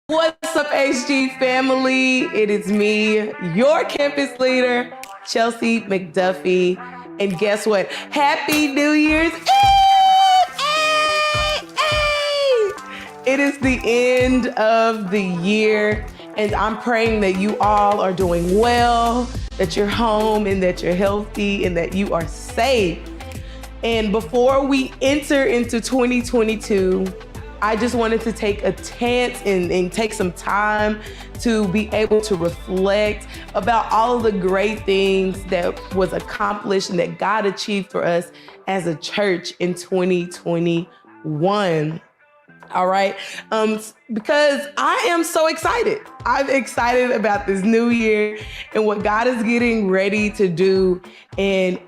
What's up, HG family? It is me, your campus leader, Chelsea McDuffie. And guess what? Happy New Year's Eve! It is the end of the year, and I'm praying that you all are doing well, that you're home, and that you're healthy, and that you are safe. And before we enter into 2022, I just wanted to take a chance and take some time to be able to reflect about all of the great things that was accomplished and that God achieved for us as a church in 2021. All right, because I am so excited. I'm excited about this new year and what God is getting ready to do. And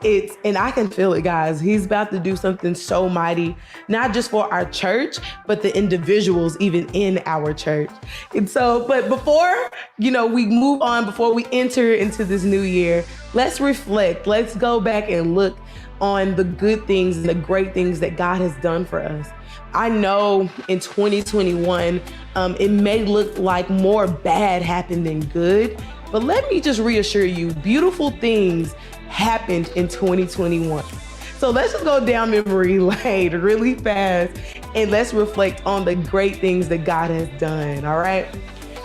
I can feel it, guys. He's about to do something so mighty, not just for our church, but the individuals even in our church. And so, but before, we move on, before we enter into this new year, let's reflect. Let's go back and look on the good things and the great things that God has done for us. I know in 2021, it may look like more bad happened than good, but let me just reassure you, beautiful things happened in 2021. So let's just go down memory lane really fast and let's reflect on the great things that God has done, all right?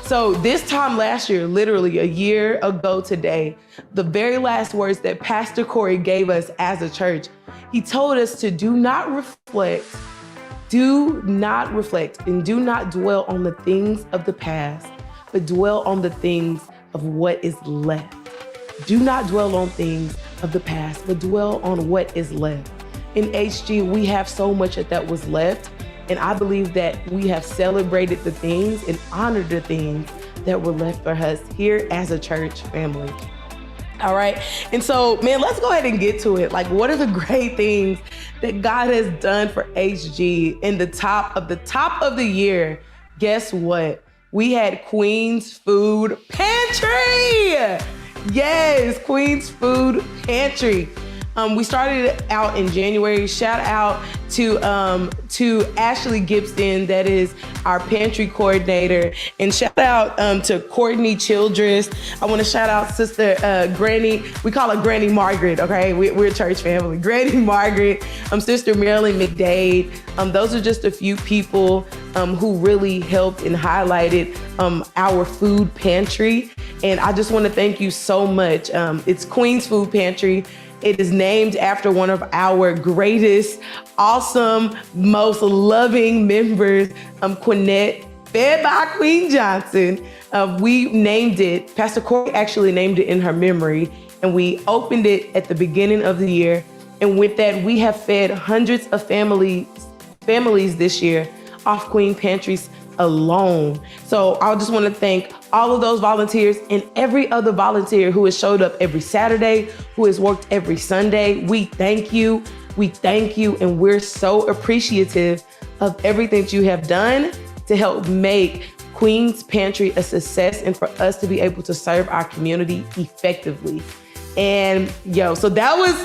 So this time last year, literally a year ago today, the very last words that Pastor Corey gave us as a church, he told us to do not reflect and do not dwell on the things of the past, but dwell on the things of what is left. Do not dwell on things of the past, but dwell on what is left. In HG, we have so much that was left, and I believe that we have celebrated the things and honored the things that were left for us here as a church family. All right. And so, man, let's go ahead and get to it. Like, what are the great things that God has done for HG in the top of the year? Guess what? We had Queen's Food Pantry. Yes, Queen's Food Pantry. We started out in January. Shout out to Ashley Gibson, that is our pantry coordinator, and shout out to Courtney Childress. I want to shout out Sister Granny. We call her Granny Margaret. Okay, we're a church family. Granny Margaret, Sister Marilyn McDade. Those are just a few people who really helped and highlighted our food pantry. And I just want to thank you so much. It's Queen's Food Pantry. It is named after one of our greatest, awesome, most loving members, Quinette, fed by Queen Johnson. We named it, Pastor Corey actually named it in her memory, and we opened it at the beginning of the year. And with that, we have fed hundreds of families this year off Queen Pantries alone. So I just want to thank all of those volunteers and every other volunteer who has showed up every Saturday, who has worked every Sunday. We thank you. We thank you. And we're so appreciative of everything that you have done to help make Queen's Pantry a success and for us to be able to serve our community effectively. And so that was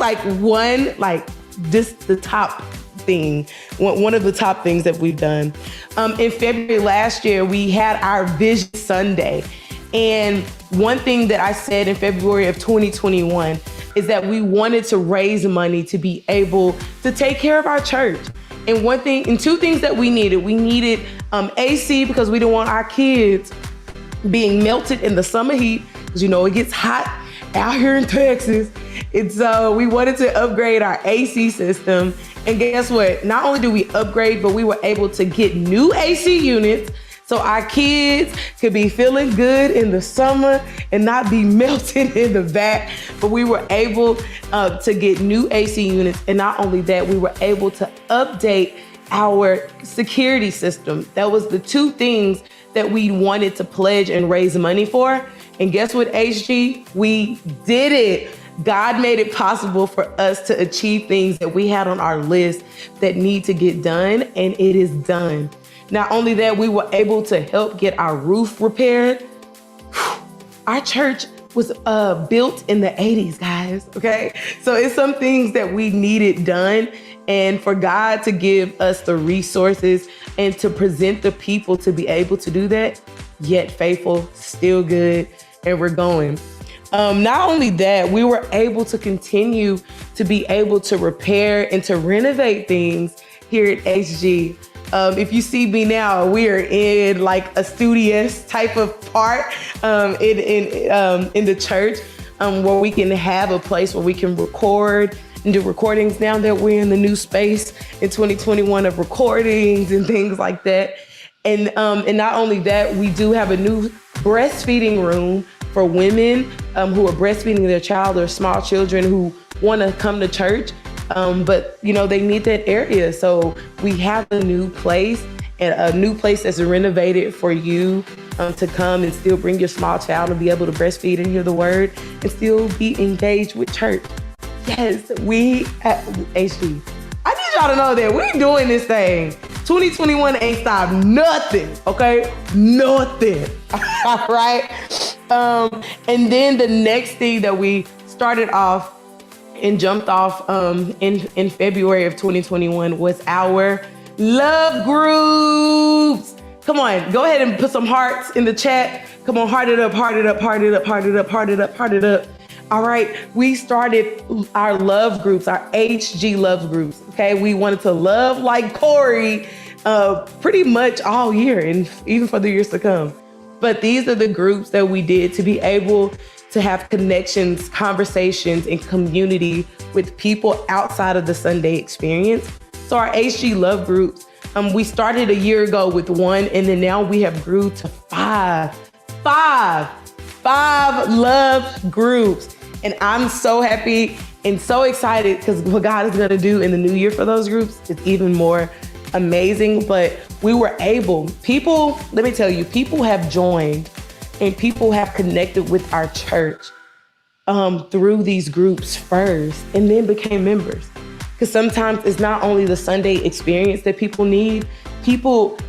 the top thing, one of the top things that we've done. In February last year, we had our Vision Sunday. And one thing that I said in February of 2021 is that we wanted to raise money to be able to take care of our church. And two things that we needed AC, because we didn't want our kids being melted in the summer heat, because it gets hot out here in Texas. And so we wanted to upgrade our AC system. And guess what? Not only did we upgrade, but we were able to get new AC units so our kids could be feeling good in the summer and not be melted in the back. But we were able to get new AC units. And not only that, we were able to update our security system. That was the two things that we wanted to pledge and raise money for. And guess what, HG? We did it. God made it possible for us to achieve things that we had on our list that need to get done, and it is done. Not only that, we were able to help get our roof repaired. Our church was built in the 80s, guys, okay? So it's some things that we needed done, and for God to give us the resources and to present the people to be able to do that, yet faithful, still good, and we're going. Not only that, we were able to continue to be able to repair and to renovate things here at HG. If you see me now, we are in like a studious type of part in the church where we can have a place where we can record and do recordings. Now that we're in the new space in 2021 of recordings and things like that. And not only that, we do have a new breastfeeding room for women who are breastfeeding their child or small children who want to come to church. But they need that area. So we have a new place that's renovated for you to come and still bring your small child and be able to breastfeed and hear the word and still be engaged with church. Yes, we at HG. I need y'all to know that we're doing this thing. 2021 ain't stopped nothing, okay? Nothing, all right? And then the next thing that we started off and jumped off in February of 2021 was our love groups. Come on, go ahead and put some hearts in the chat. Come on, heart it up, heart it up, heart it up, heart it up, heart it up, heart it up. All right, we started our love groups, our HG love groups, okay? We wanted to love like Corey pretty much all year and even for the years to come. But these are the groups that we did to be able to have connections, conversations, and community with people outside of the Sunday experience. So our HG love groups, we started a year ago with one, and then now we have grew to five love groups. And I'm so happy and so excited because what God is gonna do in the new year for those groups is even more amazing. But we were able, let me tell you, people have joined and people have connected with our church through these groups first and then became members. Because sometimes it's not only the Sunday experience that people need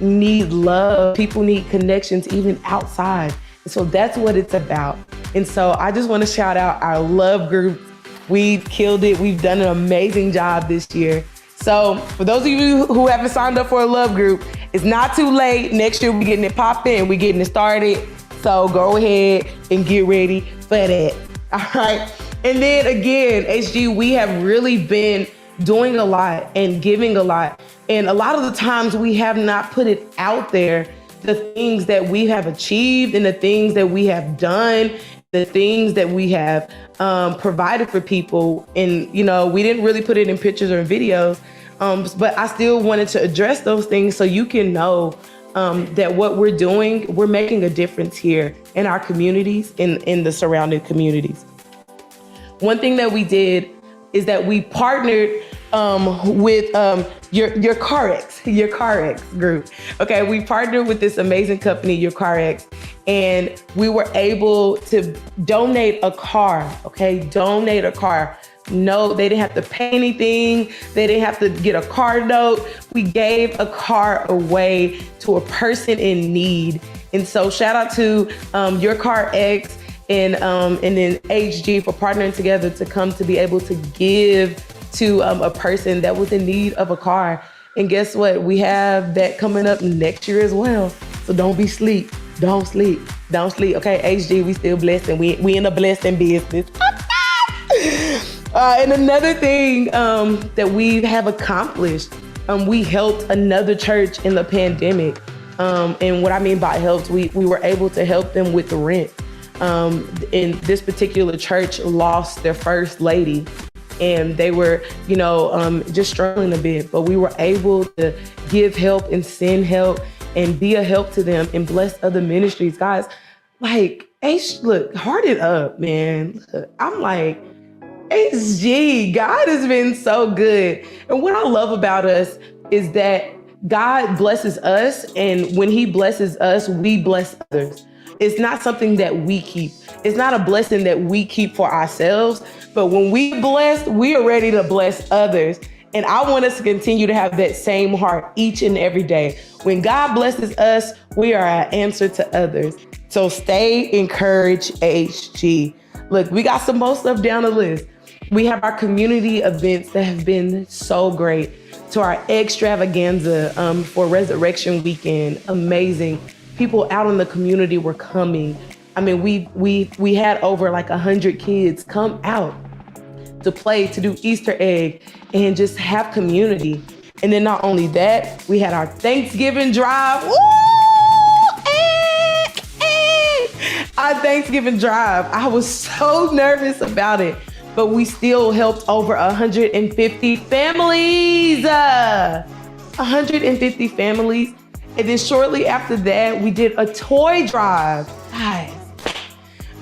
love, people need connections even outside. And so that's what it's about. And so I just want to shout out our love group. We've killed it. We've done an amazing job this year. So for those of you who haven't signed up for a love group, it's not too late. Next year, we're getting it popping. We're getting it started. So go ahead and get ready for that. All right. And then again, HG, we have really been doing a lot and giving a lot. And a lot of the times we have not put it out there, the things that we have achieved and the things that we have done, the things that we have provided for people. And, we didn't really put it in pictures or in videos, but I still wanted to address those things so you can know that what we're doing, we're making a difference here in our communities, in the surrounding communities. One thing that we did is that we partnered with your CarX group. Okay, we partnered with this amazing company, your CarX, and we were able to donate a car. Okay, donate a car. No, they didn't have to pay anything. They didn't have to get a car note. We gave a car away to a person in need. And so shout out to your CarX and then HG for partnering together to come to be able to give to a person that was in need of a car. And guess what? We have that coming up next year as well. So don't be sleep. Don't sleep. Don't sleep. Okay, HG, we still blessed and we in a blessing business. And another thing that we have accomplished, we helped another church in the pandemic. And what I mean by helped, we were able to help them with the rent. And this particular church lost their first lady and they were, just struggling a bit, but we were able to give help and send help and be a help to them and bless other ministries. Guys, look, heart it up, man. Look, I'm like, HG, God has been so good. And what I love about us is that God blesses us, and when he blesses us, we bless others. It's not something that we keep. It's not a blessing that we keep for ourselves, but when we bless, we are ready to bless others. And I want us to continue to have that same heart each and every day. When God blesses us, we are an answer to others. So stay encouraged, HG. Look, we got some more stuff down the list. We have our community events that have been so great. To our extravaganza for Resurrection Weekend, amazing. people out in the community were coming. I mean, we had over like 100 kids come out to play, to do Easter egg, and just have community. And then not only that, we had our Thanksgiving drive. Woo! Our Thanksgiving drive. I was so nervous about it, but we still helped over 150 families. 150 families. And then shortly after that, we did a toy drive, guys.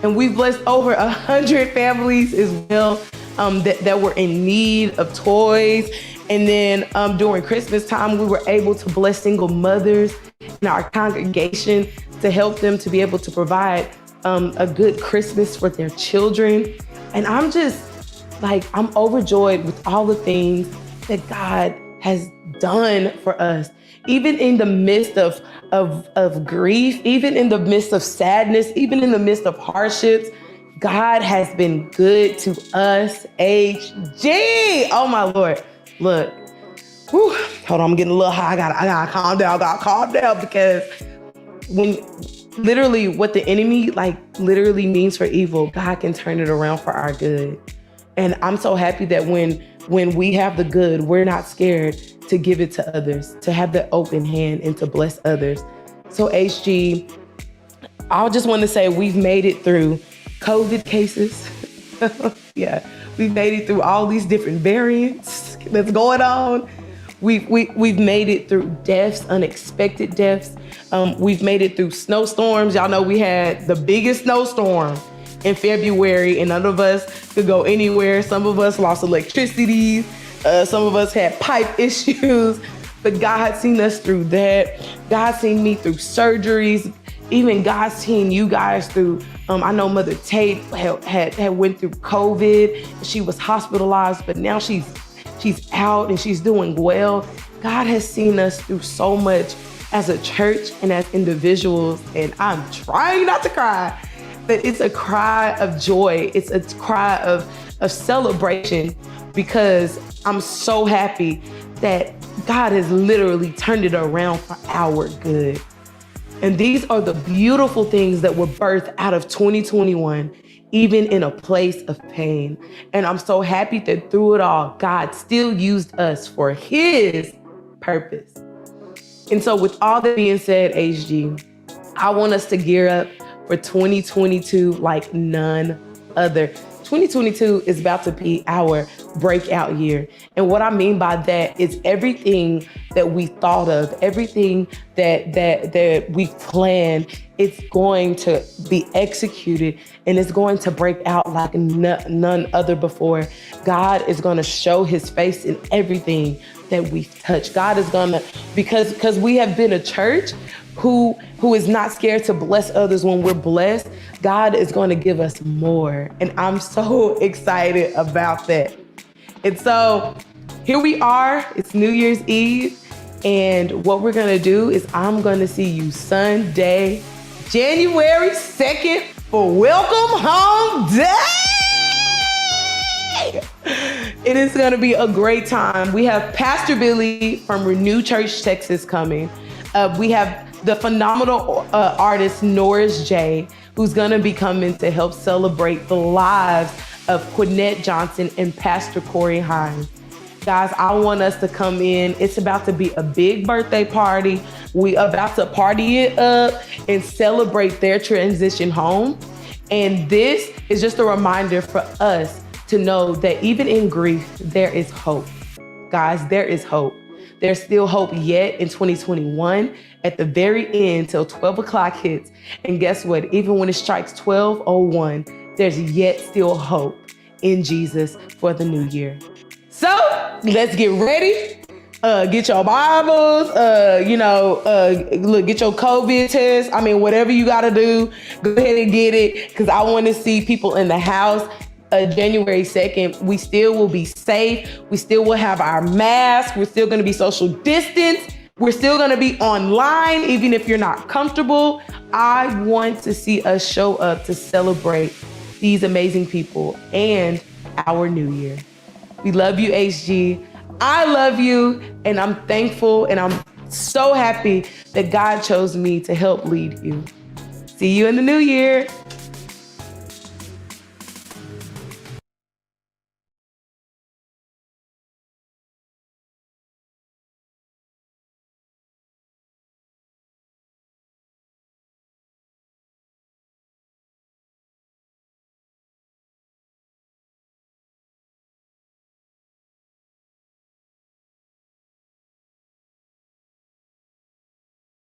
And we blessed over 100 families as well that were in need of toys. And then during Christmas time, we were able to bless single mothers in our congregation to help them to be able to provide a good Christmas for their children. And I'm just like, I'm overjoyed with all the things that God has done for us. Even in the midst of grief, even in the midst of sadness, even in the midst of hardships, God has been good to us, HG. Oh my Lord. Look, whew, hold on, I'm getting a little high. I gotta calm down because when literally what the enemy literally means for evil, God can turn it around for our good. And I'm so happy that when we have the good, we're not scared to give it to others, to have the open hand and to bless others. So HG, I just want to say we've made it through COVID cases. Yeah, we've made it through all these different variants that's going on. We've made it through deaths, unexpected deaths. We've made it through snowstorms. Y'all know we had the biggest snowstorm in February and none of us could go anywhere. Some of us lost electricity. Some of us had pipe issues, but God seen us through that. God seen me through surgeries. Even God's seen you guys through, I know Mother Tate had went through COVID. She was hospitalized, but now she's out and she's doing well. God has seen us through so much as a church and as individuals, and I'm trying not to cry, but it's a cry of joy. It's a cry of celebration because I'm so happy that God has literally turned it around for our good. And these are the beautiful things that were birthed out of 2021, even in a place of pain. And I'm so happy that through it all, God still used us for His purpose. And so with all that being said, HG, I want us to gear up for 2022 like none other. 2022 is about to be our breakout year. And what I mean by that is everything that we thought of, everything that we planned, it's going to be executed and it's going to break out like none other before. God is going to show His face in everything that we touch. God is going to, because we have been a church who is not scared to bless others when we're blessed, God is going to give us more. And I'm so excited about that. And so here we are, it's New Year's Eve. And what we're going to do is I'm going to see you Sunday, January 2nd for Welcome Home Day. It is going to be a great time. We have Pastor Billy from Renew Church, Texas coming. We have the phenomenal artist Norris J, who's going to be coming to help celebrate the lives of Quinette Johnson and Pastor Corey Hines. Guys, I want us to come in. It's about to be a big birthday party. We about to party it up and celebrate their transition home. And this is just a reminder for us to know that even in grief, there is hope. Guys, there is hope. There's still hope yet in 2021 at the very end till 12 o'clock hits. And guess what? Even when it strikes 12:01, there's yet still hope in Jesus for the new year. So let's get ready. Get your Bibles, look, get your COVID test. I mean, whatever you got to do, go ahead and get it. Because I want to see people in the house. January 2nd, we still will be safe. We still will have our masks. We're still going to be social distance. We're still going to be online, even if you're not comfortable. I want to see us show up to celebrate these amazing people and our new year. We love you, HG. I love you, and I'm thankful and I'm so happy that God chose me to help lead you. See you in the new year.